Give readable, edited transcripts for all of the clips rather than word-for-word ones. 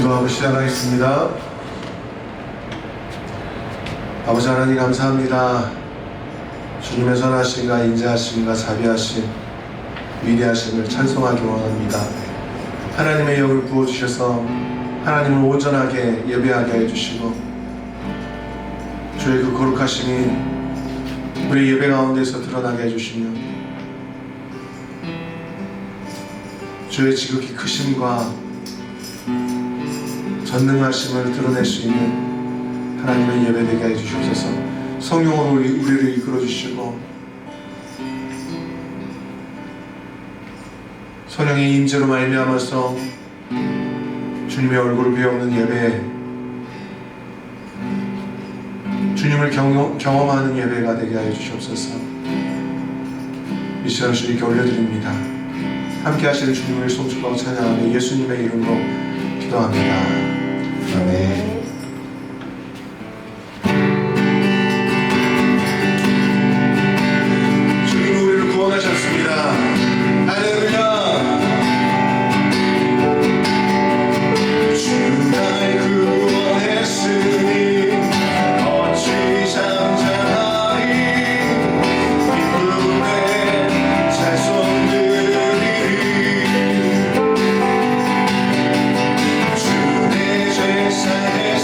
기도하고 시작하겠습니다. 아버지 하나님 감사합니다. 주님의 선하심과 인자하심과 자비하심, 위대하심을 찬송하기 원합니다. 하나님의 영을 부어주셔서 하나님을 온전하게 예배하게 해주시고, 주의 그 거룩하심이 우리 예배 가운데서 드러나게 해주시며, 주의 지극히 크심과 전능하심을 드러낼 수 있는 하나님의 예배되게 해주시옵소서. 성령으로 우리를 이끌어 주시고, 성령의 임재로 말미암아서 주님의 얼굴을 배우는 예배, 주님을 경험하는 예배가 되게 하여 주시옵소서. 이 시간 주님께 올려드립니다. 함께 하시는 주님을 송축하고 찬양하며 예수님의 이름으로 기도합니다. 아멘. 주님 우리를 구원하셨습니다. 할렐루야. 주 날 구원했으니 어찌 잠잠하리. 기쁨에 잘 손들이리. 주 내 죄 사해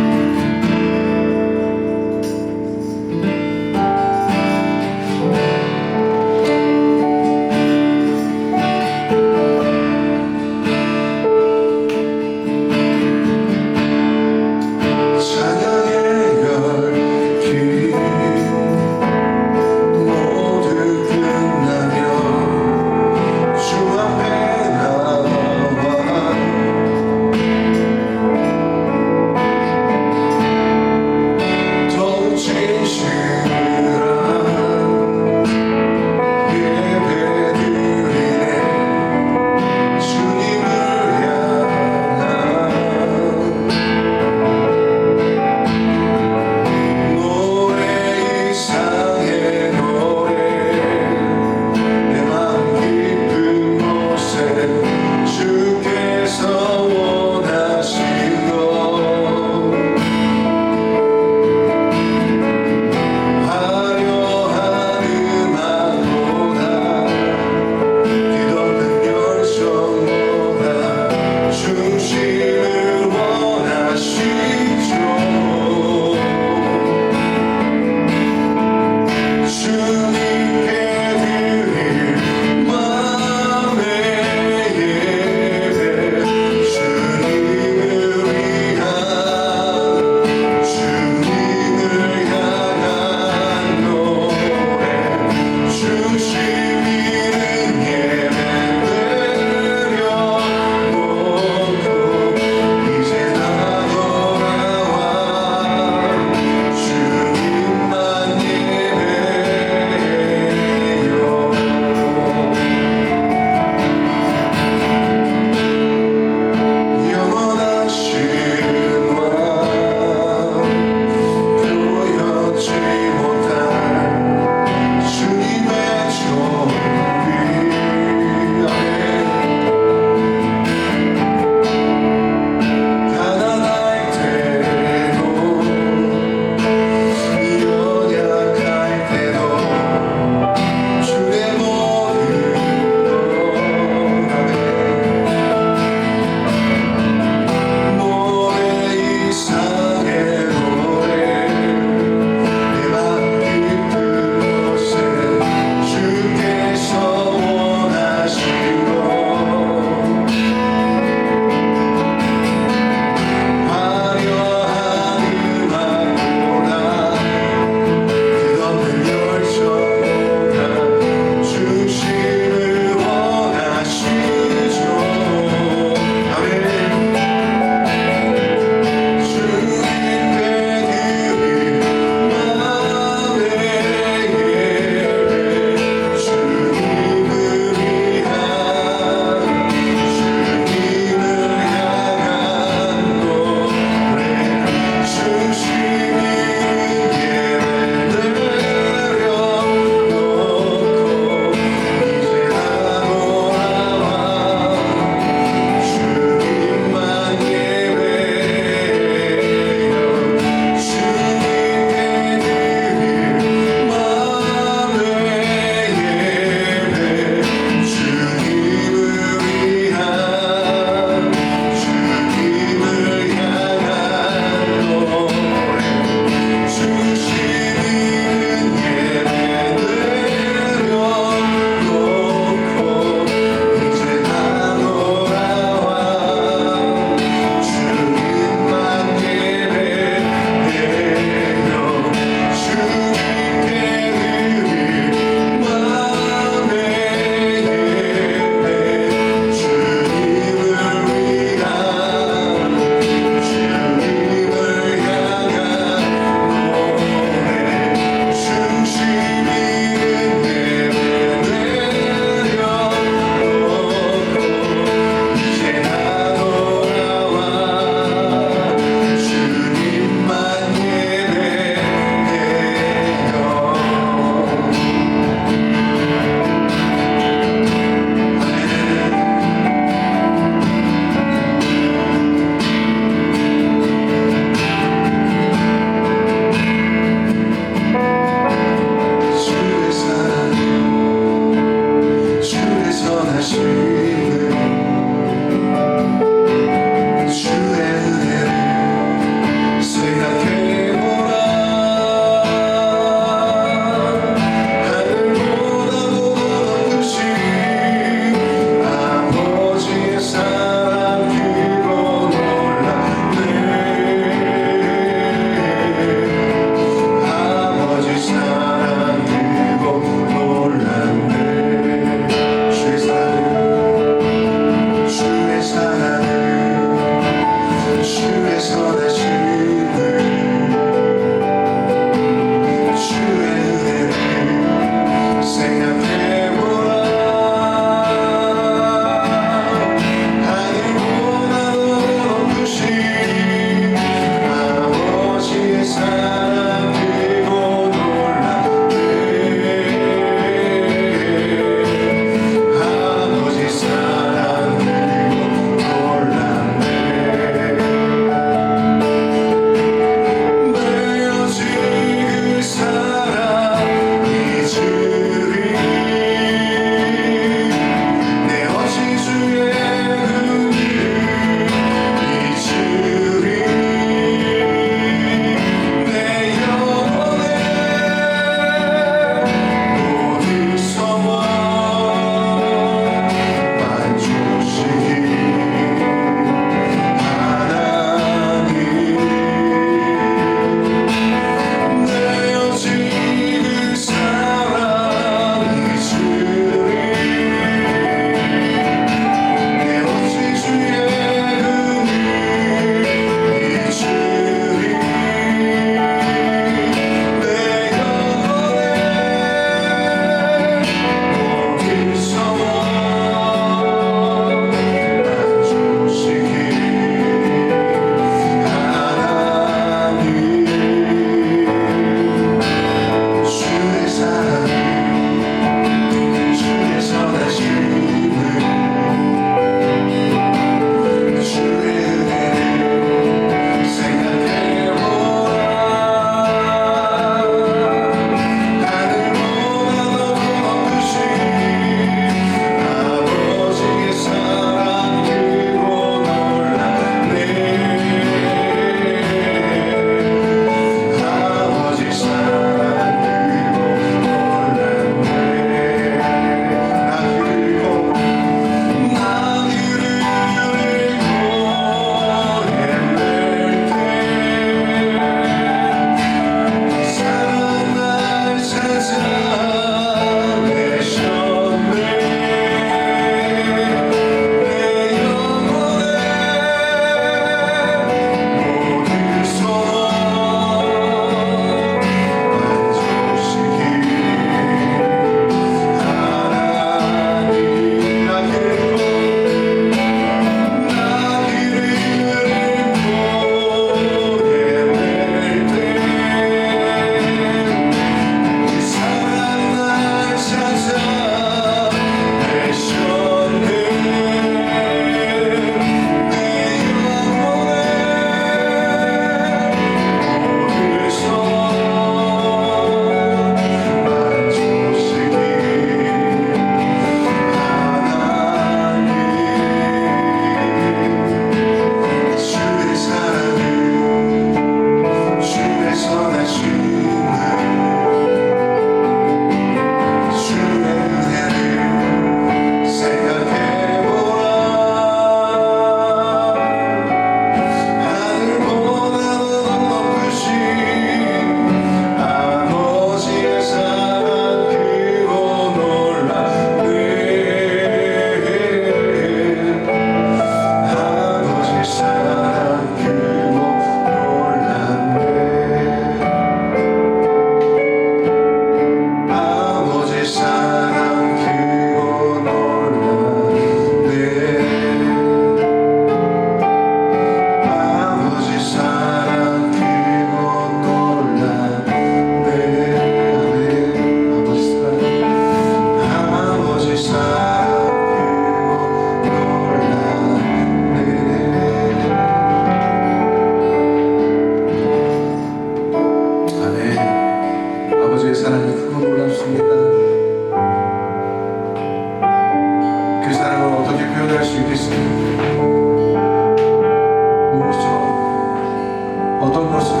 어떤 것으로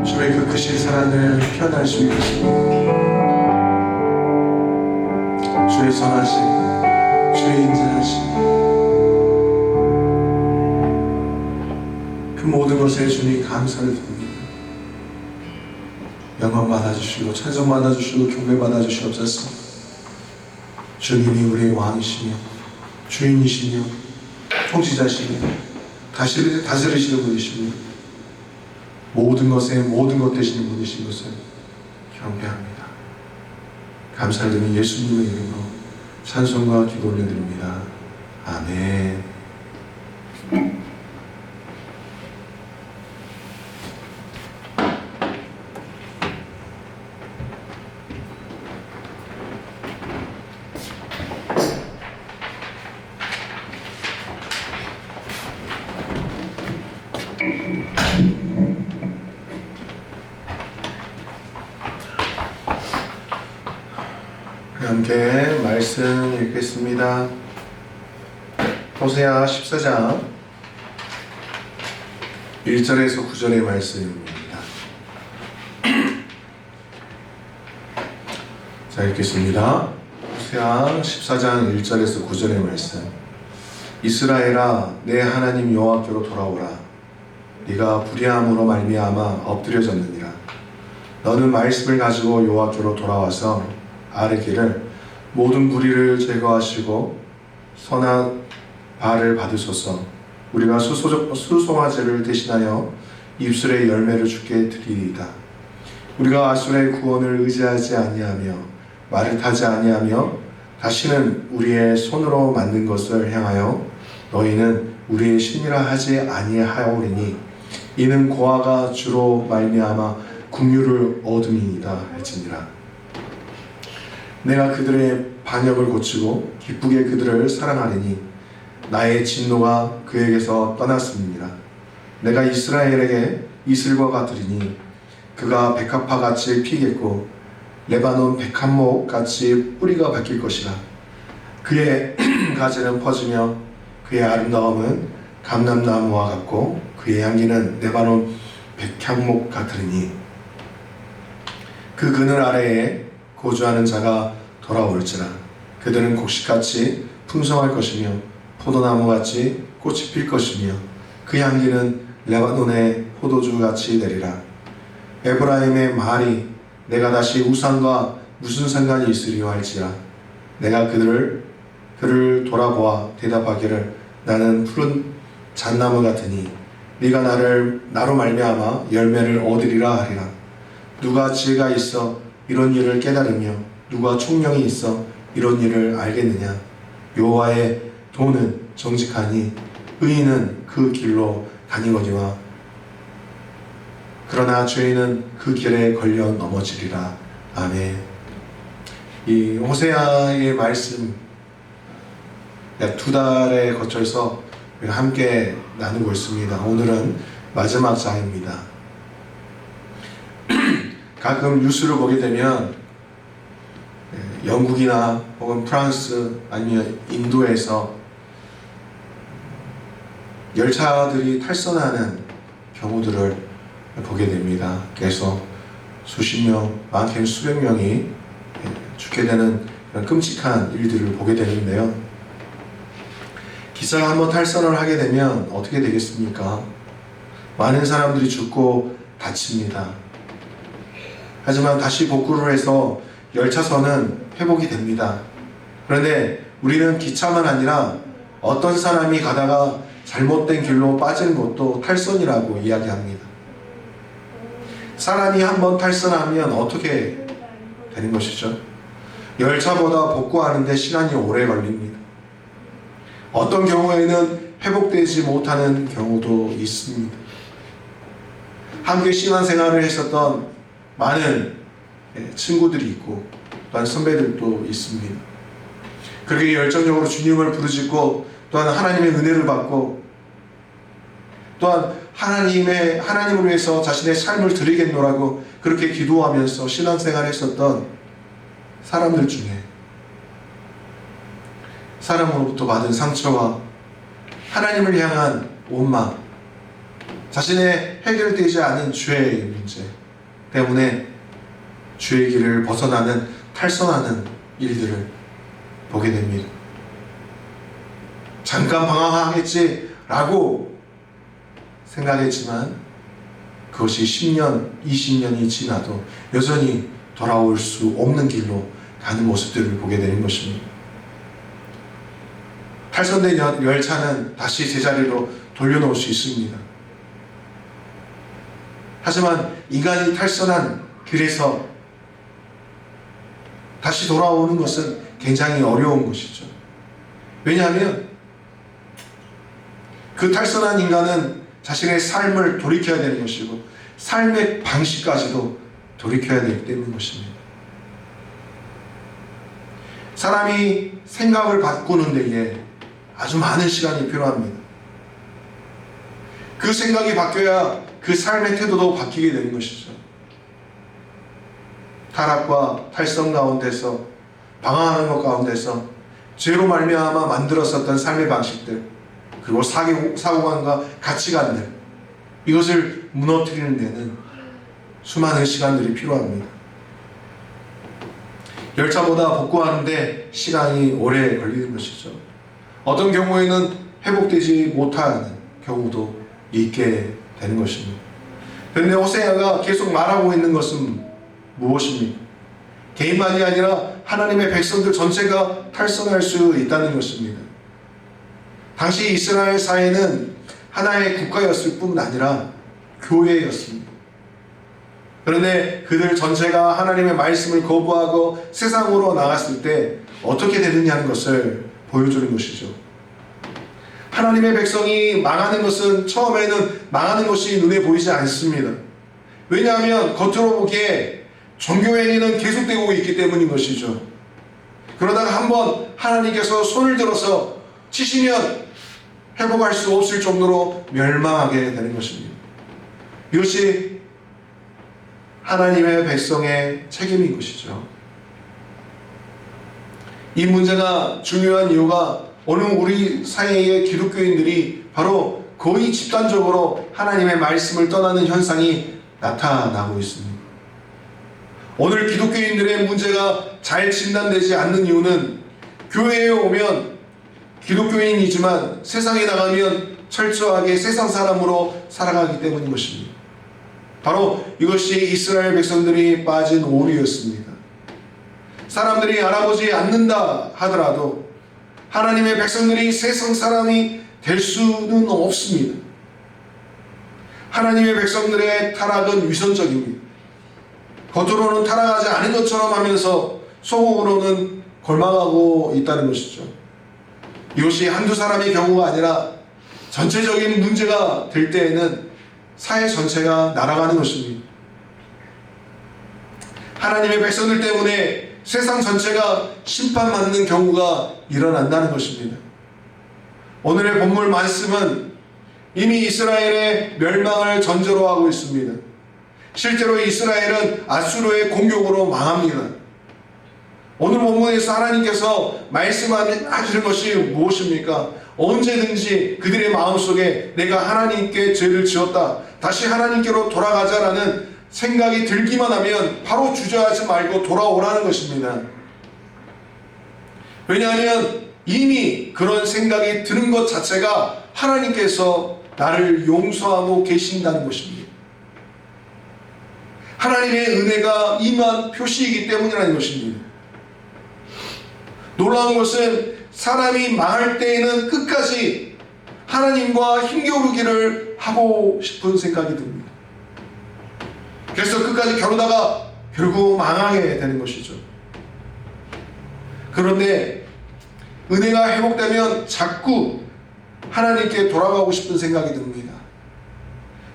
주의 그 크신 사랑을 표현할 수 있겠습니까? 주의 선하심, 주의 인자하심, 그 모든 것에 주님 감사를 드립니다. 영광 받아주시고 찬송 받아주시고 경배 받아주시옵소서. 주님이 우리의 왕이시며 주인이시며 통치자시며 다스리시는 분이시며 모든 것에 모든 것 되시는 분이신 것을 경배합니다. 감사를 드리는 예수님의 이름으로 찬송과 기도 올려드립니다. 아멘. 함께 말씀 읽겠습니다. 호세아 14장 1절에서 9절의 말씀입니다. 자, 읽겠습니다. 호세아 14장 1절에서 9절의 말씀. 이스라엘아, 내 하나님 여호와께로 돌아오라. 네가 불의함으로 말미암아 엎드려졌느니라. 너는 말씀을 가지고 여호와께로 돌아와서 아뢰기를 모든 불의를 제거하시고 선한 발을 받으소서. 우리가 수송아지를 대신하여 입술의 열매를 주께 드리이다. 우리가 아수라의 구원을 의지하지 아니하며 말을 타지 아니하며 다시는 우리의 손으로 만든 것을 향하여 너희는 우리의 신이라 하지 아니하오리니 이는 고아가 주로 말미암아 긍휼을 얻음이니이다 할지니라. 내가 그들의 반역을 고치고 기쁘게 그들을 사랑하리니 나의 진노가 그에게서 떠났음이니라. 내가 이스라엘에게 이슬과 같으리니 그가 백합화같이 피겠고 레바논 백합목같이 뿌리가 바뀔 것이라. 그의 가지는 퍼지며 그의 아름다움은 감람나무와 같고 그의 향기는 레바논 백향목 같으리니 그 그늘 아래에 거주하는 자가 돌아올지라. 그들은 곡식같이 풍성할 것이며 포도나무같이 꽃이 필 것이며 그 향기는 레바논의 포도주같이 되리라. 에브라임의 말이 내가 다시 우상과 무슨 상관이 있으리요 할지라. 내가 그를 돌아보아 대답하기를 나는 푸른 잣나무 같으니 네가 나로 말미암아 열매를 얻으리라 하리라. 누가 지혜가 있어 이런 일을 깨달으며 누가 총명이 있어 이런 일을 알겠느냐. 여호와의 도는 정직하니 의인은 그 길로 다니거니와 그러나 죄인은 그 길에 걸려 넘어지리라. 아멘. 이 호세아의 말씀 약 2달에 거쳐서 함께 나누고 있습니다. 오늘은 마지막 장입니다. 가끔 뉴스를 보게 되면 영국이나 혹은 프랑스 아니면 인도에서 열차들이 탈선하는 경우들을 보게 됩니다. 그래서 수십 명, 많게는 수백 명이 죽게 되는 그런 끔찍한 일들을 보게 되는데요. 기차가 한번 탈선을 하게 되면 어떻게 되겠습니까? 많은 사람들이 죽고 다칩니다. 하지만 다시 복구를 해서 열차선은 회복이 됩니다. 그런데 우리는 기차만 아니라 어떤 사람이 가다가 잘못된 길로 빠지는 것도 탈선이라고 이야기합니다. 사람이 한번 탈선하면 어떻게 되는 것이죠? 열차보다 복구하는데 시간이 오래 걸립니다. 어떤 경우에는 회복되지 못하는 경우도 있습니다. 함께 신앙생활을 했었던 많은 친구들이 있고 또한 선배들도 있습니다. 그렇게 열정적으로 주님을 부르짖고 또한 하나님의 은혜를 받고 또한 하나님을 위해서 자신의 삶을 드리겠노라고 그렇게 기도하면서 신앙생활을 했었던 사람들 중에 사람으로부터 받은 상처와 하나님을 향한 원망, 자신의 해결되지 않은 죄의 문제 때문에 죄의 길을 벗어나는 탈선하는 일들을 보게 됩니다. 잠깐 방황하겠지라고 생각했지만 그것이 10년, 20년이 지나도 여전히 돌아올 수 없는 길로 가는 모습들을 보게 되는 것입니다. 탈선된 열차는 다시 제자리로 돌려놓을 수 있습니다. 하지만 인간이 탈선한 길에서 다시 돌아오는 것은 굉장히 어려운 것이죠. 왜냐하면 그 탈선한 인간은 자신의 삶을 돌이켜야 되는 것이고 삶의 방식까지도 돌이켜야 되기 때문인 것입니다. 사람이 생각을 바꾸는 데에 아주 많은 시간이 필요합니다. 그 생각이 바뀌어야 그 삶의 태도도 바뀌게 되는 것이죠. 타락과 탈선 가운데서 방황하는 것 가운데서 죄로 말미암아 만들었었던 삶의 방식들 그리고 사고관과 가치관들 이것을 무너뜨리는 데는 수많은 시간들이 필요합니다. 열차보다 복구하는데 시간이 오래 걸리는 것이죠. 어떤 경우에는 회복되지 못하는 경우도 있게 되는 것입니다. 그런데 호세아가 계속 말하고 있는 것은 무엇입니까? 개인만이 아니라 하나님의 백성들 전체가 탈선할 수 있다는 것입니다. 당시 이스라엘 사회는 하나의 국가였을 뿐 아니라 교회였습니다. 그런데 그들 전체가 하나님의 말씀을 거부하고 세상으로 나갔을 때 어떻게 되느냐는 것을 보여주는 것이죠. 하나님의 백성이 망하는 것은 처음에는 망하는 것이 눈에 보이지 않습니다. 왜냐하면 겉으로 보기에 종교행위는 계속되고 있기 때문인 것이죠. 그러다가 한번 하나님께서 손을 들어서 치시면 회복할 수 없을 정도로 멸망하게 되는 것입니다. 이것이 하나님의 백성의 책임인 것이죠. 이 문제가 중요한 이유가 오늘 우리 사회의 기독교인들이 바로 거의 집단적으로 하나님의 말씀을 떠나는 현상이 나타나고 있습니다. 오늘 기독교인들의 문제가 잘 진단되지 않는 이유는 교회에 오면 기독교인이지만 세상에 나가면 철저하게 세상 사람으로 살아가기 때문인 것입니다. 바로 이것이 이스라엘 백성들이 빠진 오류였습니다. 사람들이 알아보지 않는다 하더라도 하나님의 백성들이 세상 사람이 될 수는 없습니다. 하나님의 백성들의 타락은 위선적입니다. 겉으로는 타락하지 않은 것처럼 하면서 속으로는 골망하고 있다는 것이죠. 이것이 한두 사람의 경우가 아니라 전체적인 문제가 될 때에는 사회 전체가 날아가는 것입니다. 하나님의 백성들 때문에 세상 전체가 심판받는 경우가 일어난다는 것입니다. 오늘의 본문 말씀은 이미 이스라엘의 멸망을 전제로 하고 있습니다. 실제로 이스라엘은 아수르의 공격으로 망합니다. 오늘 본문에서 하나님께서 말씀하시는 것이 무엇입니까? 언제든지 그들의 마음속에 내가 하나님께 죄를 지었다, 다시 하나님께로 돌아가자라는 생각이 들기만 하면 바로 주저하지 말고 돌아오라는 것입니다. 왜냐하면 이미 그런 생각이 드는 것 자체가 하나님께서 나를 용서하고 계신다는 것입니다. 하나님의 은혜가 임한 표시이기 때문이라는 것입니다. 놀라운 것은 사람이 망할 때에는 끝까지 하나님과 힘겨루기를 하고 싶은 생각이 듭니다. 그래서 끝까지 겨루다가 결국 망하게 되는 것이죠. 그런데 은혜가 회복되면 자꾸 하나님께 돌아가고 싶은 생각이 듭니다.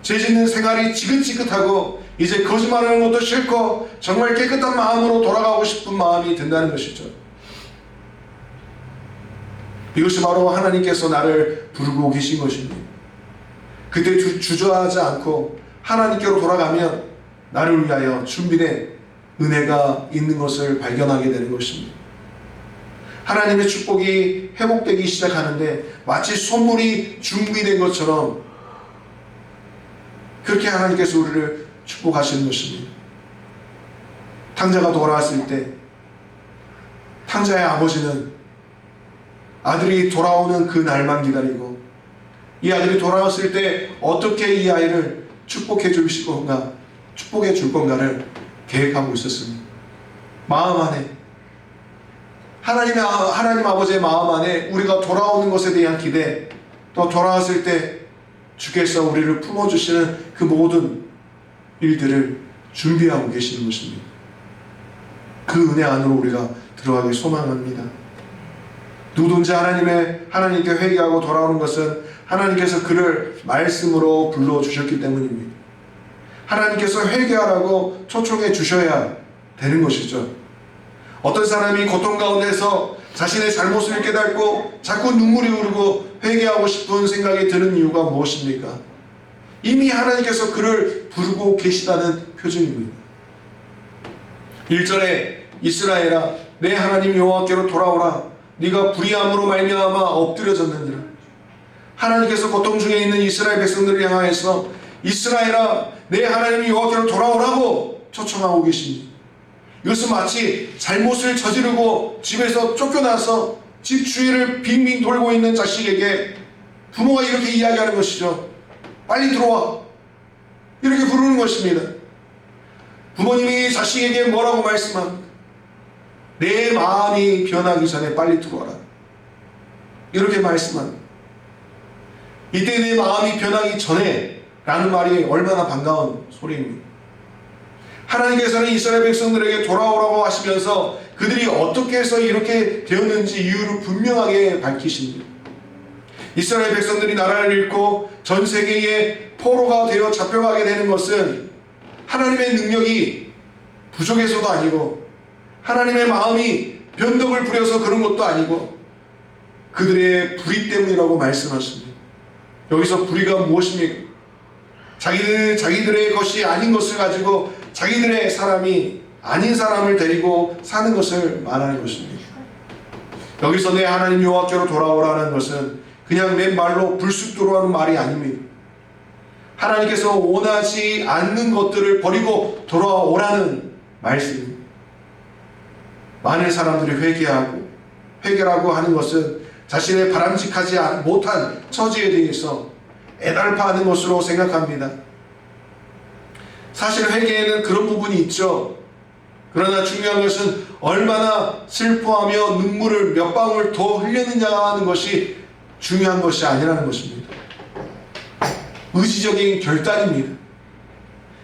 죄 짓는 생활이 지긋지긋하고 이제 거짓말하는 것도 싫고 정말 깨끗한 마음으로 돌아가고 싶은 마음이 든다는 것이죠. 이것이 바로 하나님께서 나를 부르고 계신 것입니다. 그때 주저하지 않고 하나님께로 돌아가면 나를 위하여 준비된 은혜가 있는 것을 발견하게 되는 것입니다. 하나님의 축복이 회복되기 시작하는데 마치 선물이 준비된 것처럼 그렇게 하나님께서 우리를 축복하시는 것입니다. 탕자가 돌아왔을 때 탕자의 아버지는 아들이 돌아오는 그 날만 기다리고 이 아들이 돌아왔을 때 어떻게 이 아이를 축복해 주실 건가, 축복해 줄 건가를 계획하고 있었습니다. 마음 안에 하나님 아버지의 마음 안에 우리가 돌아오는 것에 대한 기대, 또 돌아왔을 때 주께서 우리를 품어주시는 그 모든 일들을 준비하고 계시는 것입니다. 그 은혜 안으로 우리가 들어가길 소망합니다. 누구든지 하나님께 회개하고 돌아오는 것은 하나님께서 그를 말씀으로 불러주셨기 때문입니다. 하나님께서 회개하라고 초청해 주셔야 되는 것이죠. 어떤 사람이 고통 가운데서 자신의 잘못을 깨닫고 자꾸 눈물이 흐르고 회개하고 싶은 생각이 드는 이유가 무엇입니까? 이미 하나님께서 그를 부르고 계시다는 표징입니다. 1절에 이스라엘아 내 하나님 여호와께로 돌아오라 네가 불의함으로 말미암아 엎드려졌느니라. 하나님께서 고통 중에 있는 이스라엘 백성들을 향하여서 이스라엘아 내 하나님 여호와께로 돌아오라고 초청하고 계십니다. 이것은 마치 잘못을 저지르고 집에서 쫓겨나서 집 주위를 빙빙 돌고 있는 자식에게 부모가 이렇게 이야기하는 것이죠. 빨리 들어와, 이렇게 부르는 것입니다. 부모님이 자식에게 뭐라고 말씀합니까? 내 마음이 변하기 전에 빨리 들어와라, 이렇게 말씀합니다. 이때 내 마음이 변하기 전에 라는 말이 얼마나 반가운 소리입니다. 하나님께서는 이스라엘 백성들에게 돌아오라고 하시면서 그들이 어떻게 해서 이렇게 되었는지 이유를 분명하게 밝히십니다. 이스라엘 백성들이 나라를 잃고 전 세계에 포로가 되어 잡혀가게 되는 것은 하나님의 능력이 부족해서도 아니고 하나님의 마음이 변덕을 부려서 그런 것도 아니고 그들의 불의 때문이라고 말씀하십니다. 여기서 불의가 무엇입니까? 자기들의 것이 아닌 것을 가지고 자기들의 사람이 아닌 사람을 데리고 사는 것을 말하는 것입니다. 여기서 내 하나님 여호와께로 돌아오라는 것은 그냥 맨말로 불쑥 들어오는 말이 아닙니다. 하나님께서 원하지 않는 것들을 버리고 돌아오라는 말씀입니다. 많은 사람들이 회개라고 하는 것은 자신의 바람직하지 못한 처지에 대해서 애달파하는 것으로 생각합니다. 사실 회개에는 그런 부분이 있죠. 그러나 중요한 것은 얼마나 슬퍼하며 눈물을 몇 방울 더 흘렸느냐 하는 것이 중요한 것이 아니라는 것입니다. 의지적인 결단입니다.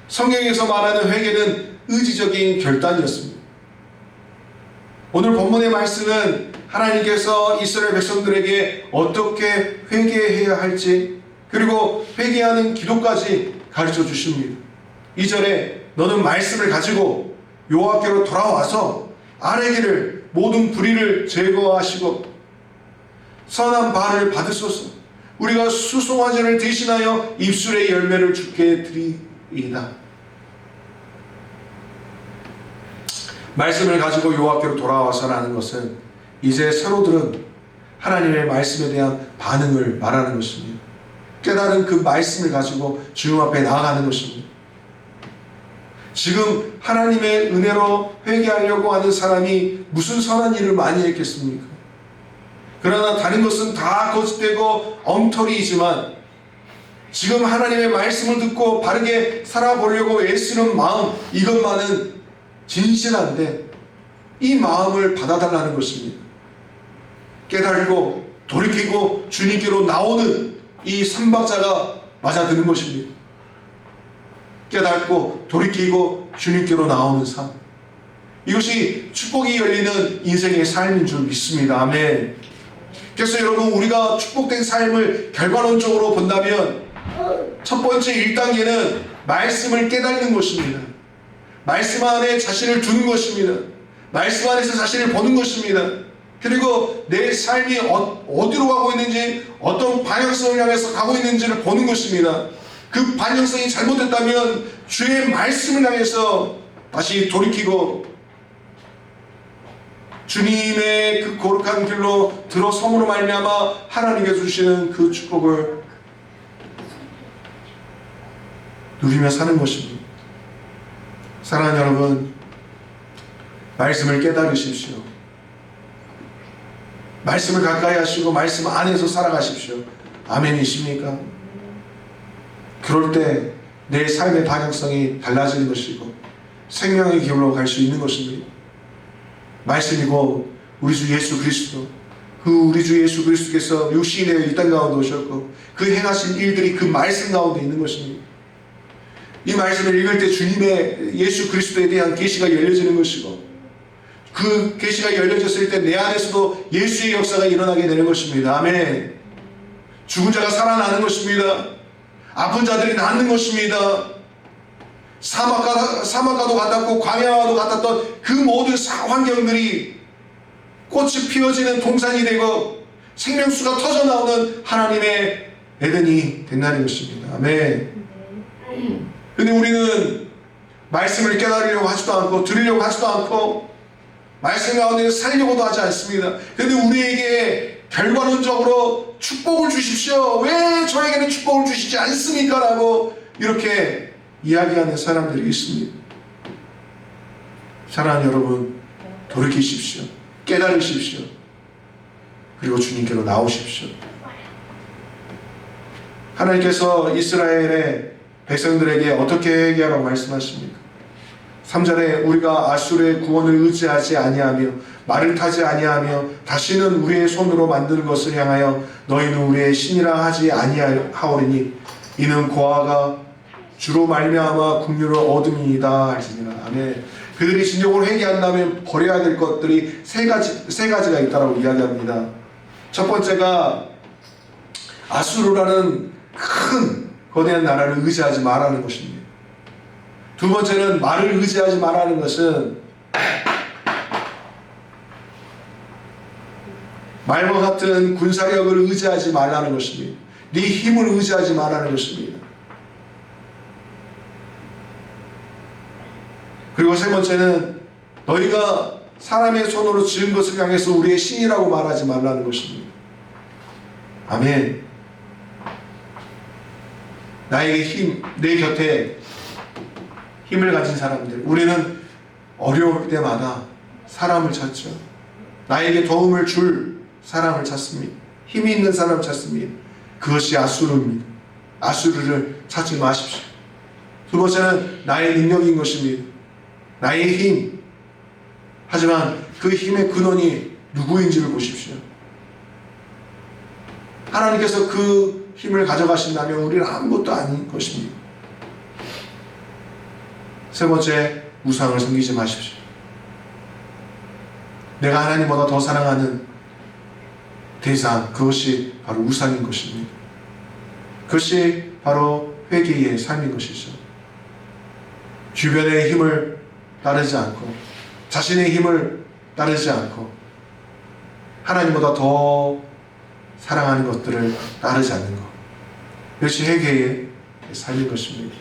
성경에서 말하는 회개는 의지적인 결단이었습니다. 오늘 본문의 말씀은 하나님께서 이스라엘 백성들에게 어떻게 회개해야 할지, 그리고 회개하는 기도까지 가르쳐 주십니다. 2절에 너는 말씀을 가지고 여호와께로 돌아와서 아뢰기를 모든 불의를 제거하시고 선한 바를 받으소서. 우리가 수송화제를 대신하여 입술의 열매를 주께 드리이다. 말씀을 가지고 여호와께로 돌아와서라는 것은 이제 서로들은 하나님의 말씀에 대한 반응을 말하는 것입니다. 깨달은 그 말씀을 가지고 주님 앞에 나아가는 것입니다. 지금 하나님의 은혜로 회개하려고 하는 사람이 무슨 선한 일을 많이 했겠습니까? 그러나 다른 것은 다 거짓되고 엉터리이지만 지금 하나님의 말씀을 듣고 바르게 살아보려고 애쓰는 마음, 이것만은 진실한데 이 마음을 받아달라는 것입니다. 깨달고 돌이키고 주님께로 나오는 이 삼박자가 맞아드는 것입니다. 깨닫고 돌이키고 주님께로 나오는 삶, 이것이 축복이 열리는 인생의 삶인 줄 믿습니다. 아멘. 그래서 여러분, 우리가 축복된 삶을 결과론적으로 본다면 첫 번째 1단계는 말씀을 깨닫는 것입니다. 말씀 안에 자신을 두는 것입니다. 말씀 안에서 자신을 보는 것입니다. 그리고 내 삶이 어디로 가고 있는지, 어떤 방향성을 향해서 가고 있는지를 보는 것입니다. 그 방향성이 잘못됐다면 주의 말씀을 향해서 다시 돌이키고 주님의 그 거룩한 길로 들어섬으로 말미암아 하나님께서 주시는 그 축복을 누리며 사는 것입니다. 사랑하는 여러분, 말씀을 깨달으십시오. 말씀을 가까이 하시고 말씀 안에서 살아가십시오. 아멘이십니까? 그럴 때 내 삶의 방향성이 달라지는 것이고 생명의 길로 갈 수 있는 것입니다. 말씀이고 우리 주 예수 그리스도, 그 우리 주 예수 그리스도께서 육신이 되어 이 땅 가운데 오셨고 그 행하신 일들이 그 말씀 가운데 있는 것입니다. 이 말씀을 읽을 때 주님의 예수 그리스도에 대한 계시가 열려지는 것이고 그 계시가 열려졌을 때 내 안에서도 예수의 역사가 일어나게 되는 것입니다. 아멘. 죽은 자가 살아나는 것입니다. 아픈 자들이 낫는 것입니다. 사막과도 같았고 광야와도 같았던 그 모든 환경들이 꽃이 피어지는 동산이 되고 생명수가 터져나오는 하나님의 에덴이 된다는 것입니다. 아멘. 근데 우리는 말씀을 깨달으려고 하지도 않고 들으려고 하지도 않고 말씀 가운데 살려고도 하지 않습니다. 근데 우리에게 결과론적으로 축복을 주십시오. 왜 저에게는 축복을 주시지 않습니까? 라고 이렇게 이야기하는 사람들이 있습니다. 사랑하는 여러분, 돌이키십시오. 깨달으십시오. 그리고 주님께로 나오십시오. 하나님께서 이스라엘의 백성들에게 어떻게 회개하라고 말씀하십니까? 3절에 우리가 아수르의 구원을 의지하지 아니하며 말을 타지 아니하며 다시는 우리의 손으로 만드는 것을 향하여 너희는 우리의 신이라 하지 아니하오리니 이는 고아가 주로 말미암아 긍휼을 얻음이니이다 할지니라. 아멘. 그들이 진정으로 회개한다면 버려야 될 것들이 세 가지가 있다라고 이야기합니다. 첫 번째가 아수르라는 큰 거대한 나라를 의지하지 말라는 것입니다. 두 번째는 말을 의지하지 말라는 것은 말과 같은 군사력을 의지하지 말라는 것입니다. 네 힘을 의지하지 말라는 것입니다. 그리고 세 번째는 너희가 사람의 손으로 지은 것을 향해서 우리의 신이라고 말하지 말라는 것입니다. 아멘. 나에게 힘, 내 곁에 힘을 가진 사람들, 우리는 어려울 때마다 사람을 찾죠. 나에게 도움을 줄 사람을 찾습니다. 힘이 있는 사람을 찾습니다. 그것이 아수르입니다. 아수르를 찾지 마십시오. 두 번째는 나의 능력인 것입니다. 나의 힘. 하지만 그 힘의 근원이 누구인지를 보십시오. 하나님께서 그 힘을 가져가신다면 우리는 아무것도 아닌 것입니다. 세 번째, 우상을 섬기지 마십시오. 내가 하나님보다 더 사랑하는 대상, 그것이 바로 우상인 것입니다. 그것이 바로 회개의 삶인 것이죠. 주변의 힘을 따르지 않고 자신의 힘을 따르지 않고 하나님보다 더 사랑하는 것들을 따르지 않는 것, 그것이 회개의 삶인 것입니다.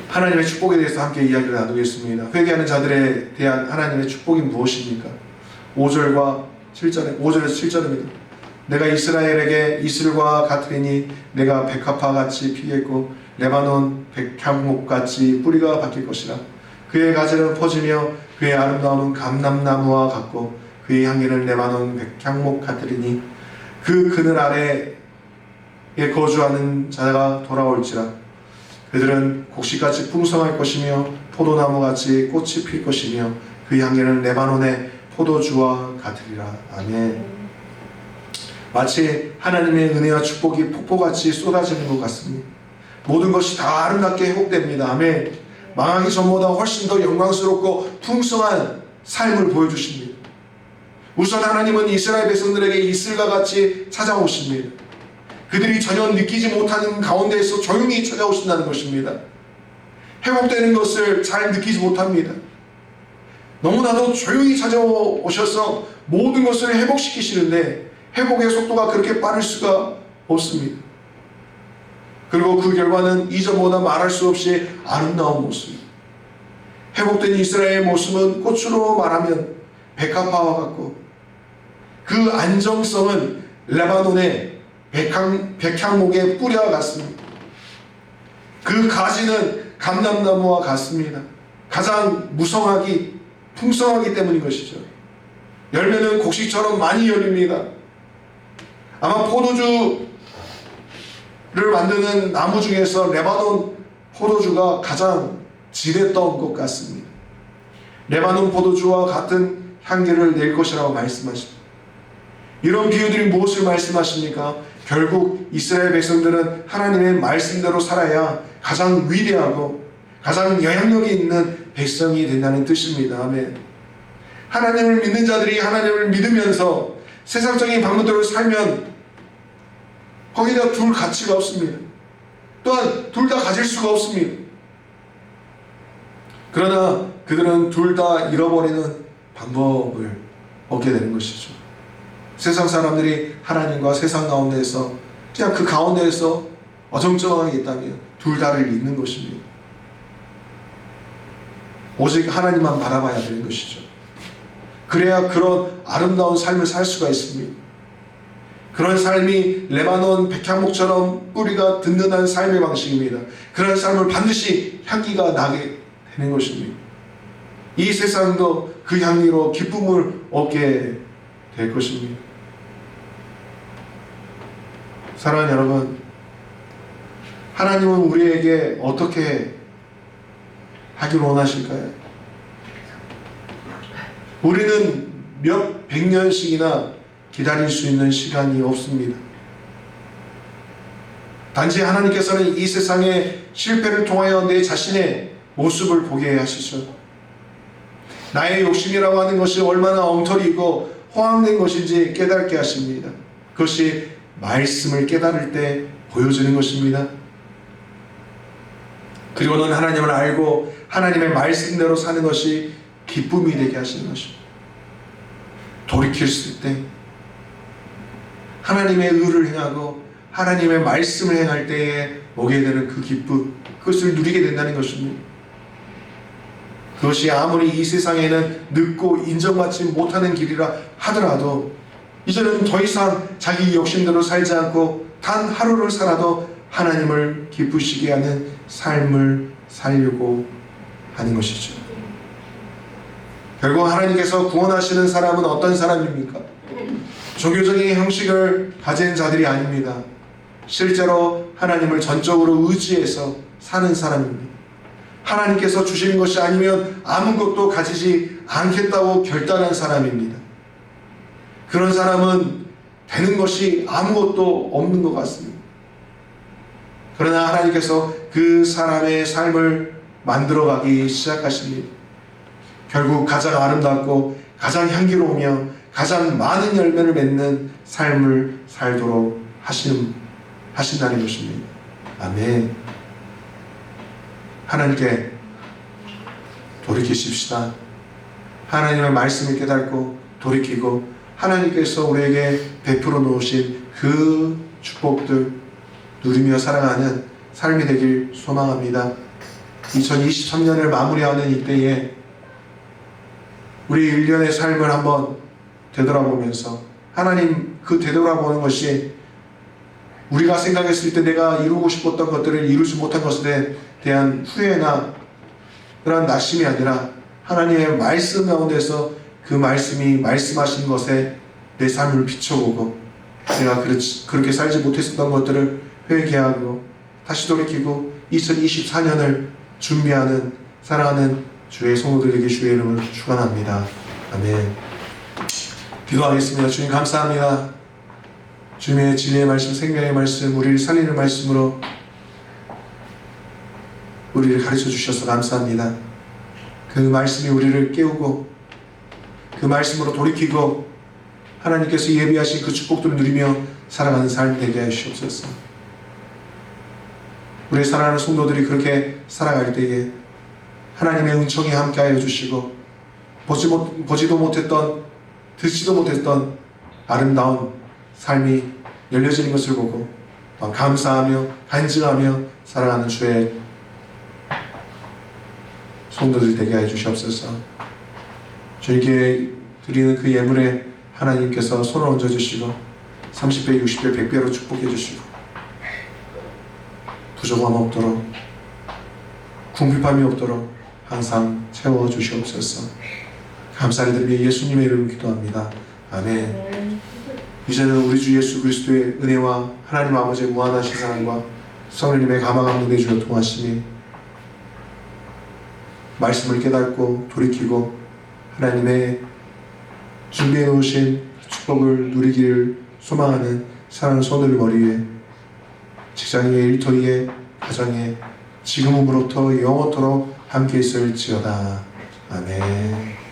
하나님의 축복에 대해서 함께 이야기를 나누겠습니다. 회개하는 자들에 대한 하나님의 축복이 무엇입니까? 5절과 7절에, 5절에서 7절입니다. 내가 이스라엘에게 이슬과 같으리니 내가 백합화같이 피겠고 레바논 백향목같이 뿌리가 바뀔 것이라. 그의 가지는 퍼지며 그의 아름다움은 감람나무와 같고 그의 향기는 레바논 백향목 같으리니 그 그늘 아래에 거주하는 자가 돌아올지라. 그들은 곡식같이 풍성할 것이며 포도나무같이 꽃이 필 것이며 그 향기는 레바논의 포도주와 같으리라. 아멘. 마치 하나님의 은혜와 축복이 폭포같이 쏟아지는 것 같습니다. 모든 것이 다 아름답게 회복됩니다. 아멘. 망하기 전보다 훨씬 더 영광스럽고 풍성한 삶을 보여주십니다. 우선 하나님은 이스라엘 백성들에게 이슬과 같이 찾아오십니다. 그들이 전혀 느끼지 못하는 가운데에서 조용히 찾아오신다는 것입니다. 회복되는 것을 잘 느끼지 못합니다. 너무나도 조용히 찾아오셔서 모든 것을 회복시키시는데 회복의 속도가 그렇게 빠를 수가 없습니다. 그리고 그 결과는 이전보다 말할 수 없이 아름다운 모습. 회복된 이스라엘의 모습은 꽃으로 말하면 백합화와 같고 그 안정성은 레바논의 백향목의 뿌리와 같습니다. 그 가지는 감람나무와 같습니다. 가장 무성하기, 풍성하기 때문인 것이죠. 열매는 곡식처럼 많이 열립니다. 아마 포도주를 만드는 나무 중에서 레바논 포도주가 가장 진했던 것 같습니다. 레바논 포도주와 같은 향기를 낼 것이라고 말씀하십니다. 이런 비유들이 무엇을 말씀하십니까? 결국 이스라엘 백성들은 하나님의 말씀대로 살아야 가장 위대하고 가장 영향력이 있는 백성이 된다는 뜻입니다. 아멘. 하나님을 믿는 자들이 하나님을 믿으면서 세상적인 방법대로 살면 거기다 둘 가치가 없습니다. 또한 둘 다 가질 수가 없습니다. 그러나 그들은 둘 다 잃어버리는 방법을 얻게 되는 것이죠. 세상 사람들이 하나님과 세상 가운데에서 그냥 그 가운데에서 어정쩡하게 있다면 둘 다를 잃는 것입니다. 오직 하나님만 바라봐야 되는 것이죠. 그래야 그런 아름다운 삶을 살 수가 있습니다. 그런 삶이 레바논 백향목처럼 뿌리가 든든한 삶의 방식입니다. 그런 삶을 반드시 향기가 나게 되는 것입니다. 이 세상도 그 향기로 기쁨을 얻게 될 것입니다. 사랑하는 여러분, 하나님은 우리에게 어떻게 하길 원하실까요? 우리는 몇 백년씩이나 기다릴 수 있는 시간이 없습니다. 단지 하나님께서는 이 세상의 실패를 통하여 내 자신의 모습을 보게 하시죠. 나의 욕심이라고 하는 것이 얼마나 엉터리이고 허황된 것인지 깨닫게 하십니다. 그것이 말씀을 깨달을 때 보여지는 것입니다. 그리고는 하나님을 알고 하나님의 말씀대로 사는 것이 기쁨이 되게 하시는 것입니다. 돌이킬 때 하나님의 의를 행하고 하나님의 말씀을 행할 때에 오게 되는 그 기쁨, 그것을 누리게 된다는 것입니다. 그것이 아무리 이 세상에는 늦고 인정받지 못하는 길이라 하더라도 이제는 더 이상 자기 욕심대로 살지 않고 단 하루를 살아도 하나님을 기쁘시게 하는 삶을 살려고 하는 것이죠. 결국 하나님께서 구원하시는 사람은 어떤 사람입니까? 종교적인 형식을 가진 자들이 아닙니다. 실제로 하나님을 전적으로 의지해서 사는 사람입니다. 하나님께서 주시는 것이 아니면 아무것도 가지지 않겠다고 결단한 사람입니다. 그런 사람은 되는 것이 아무것도 없는 것 같습니다. 그러나 하나님께서 그 사람의 삶을 만들어가기 시작하십니다. 결국 가장 아름답고 가장 향기로우며 가장 많은 열매를 맺는 삶을 살도록 하신다는 것입니다. 아멘. 하나님께 돌이키십시다. 하나님의 말씀을 깨닫고 돌이키고 하나님께서 우리에게 베풀어 놓으신 그 축복들 누리며 살아가는 삶이 되길 소망합니다. 2023년을 마무리하는 이때에 우리 1년의 삶을 한번 되돌아보면서 하나님 그 되돌아보는 것이 우리가 생각했을 때 내가 이루고 싶었던 것들을 이루지 못한 것에 대한 후회나 그런 낙심이 아니라 하나님의 말씀 가운데서 그 말씀이 말씀하신 것에 내 삶을 비춰보고 내가 그렇게 살지 못했었던 것들을 회개하고 다시 돌이키고 2024년을 준비하는 사랑하는 주의 성도들에게 주의 이름을 축원합니다. 아멘. 기도하겠습니다. 주님 감사합니다. 주님의 진리의 말씀, 생명의 말씀, 우리를 살리는 말씀으로 우리를 가르쳐 주셔서 감사합니다. 그 말씀이 우리를 깨우고 그 말씀으로 돌이키고 하나님께서 예비하신 그 축복들을 누리며 살아가는 삶 되게 하시옵소서. 우리 사랑하는 성도들이 그렇게 살아갈 때에 하나님의 은총이 함께하여 주시고 보지도 못했던 듣지도 못했던 아름다운 삶이 열려지는 것을 보고 감사하며 간증하며 살아가는 주의 성도들 되게 해 주시옵소서. 주님께 드리는 그 예물에 하나님께서 손을 얹어주시고 30배, 60배, 100배로 축복해 주시고 부족함 없도록 궁핍함이 없도록 항상 채워주시옵소서. 감사를 드리며 예수님의 이름으로 기도합니다. 아멘. 이제는 우리 주 예수 그리스도의 은혜와 하나님 아버지의 무한하신 사랑과 성령님의 감화감 능력주여 통하심이 말씀을 깨닫고 돌이키고 하나님의 준비해 놓으신 축복을 누리기를 소망하는 사랑하는 성도들 머리에 직장에 일터에 가정에 지금으로부터 영원토록 함께 있을지어다. 아멘.